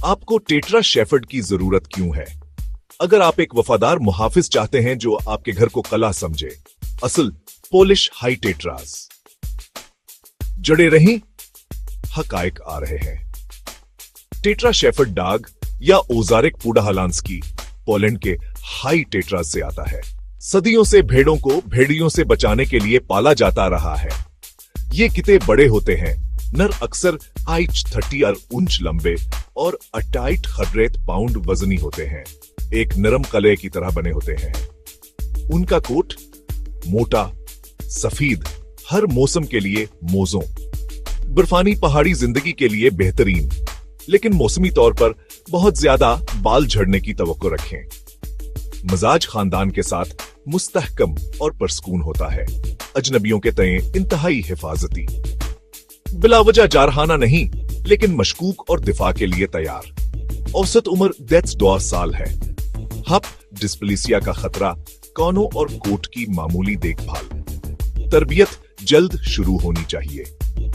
आपको tetra shepherd की जरूरत क्यों है? अगर आप एक वफादार मुहाफिज चाहते हैं जो आपके घर को कला समझे, असल पोलिश हाई टेट्रास। जड़े रहें, हकायक आ रहे हैं। टेट्रा शेफर्ड डॉग या ओजारिक पुडाहलांस्की पोलैंड के हाई टेट्रास से आता है। सदियों से भेड़ों को भेड़ियों से बचाने के लिए पाला जाता रहा है। ये कितने बड़े होते हैं। नर अक्सर 30 और ऊंच लंबे और 28 पाउंड वजनी होते हैं। एक नरम कले की तरह बने होते हैं। उनका कोट मोटा सफेद, हर मौसम के लिए मोज़ों। बर्फानी पहाड़ी जिंदगी के लिए बेहतरीन, लेकिन मौसमी तौर पर बहुत ज्यादा बाल झड़ने की तवक्को रखें। मजाज खानदान के साथ मुस्तहकम और परसकून होता है। अजनबियों के तय इंतहाई हिफाजती, बिलावजा जारहाना नहीं, लेकिन मशकूक और दिफा के लिए तैयार। औसत उम्र 2 साल है। हप डिस्प्लेसिया का खतरा, कानों और कोट की मामूली देखभाल। तरबियत जल्द शुरू होनी चाहिए।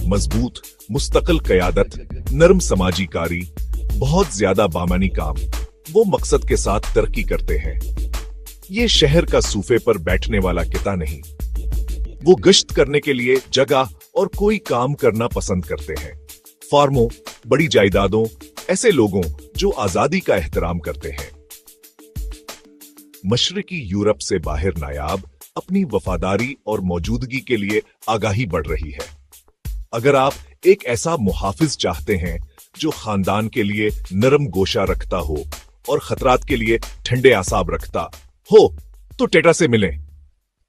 मजबूत मुस्तकिल कयादत, नरम समाजी कारी, बहुत ज्यादा बामानी काम, वो मकसद के साथ तरक्की करते हैं। ये शहर का सूफे पर बैठने वाला किता नहीं। वो गश्त करने के लिए जगह और कोई काम करना पसंद करते हैं। फार्मों, बड़ी जायदादों, ऐसे लोगों जो आजादी का एहतराम करते हैं। मशरकी यूरोप से बाहर नायाब अपनी वफादारी और मौजूदगी के लिए आगाही बढ़ रही है। अगर आप एक ऐसा मुहाफिज चाहते हैं जो खानदान के लिए नरम गोशा रखता हो और खतरात के लिए ठंडे आसाब रखता हो, तो टेट्रा से मिलें।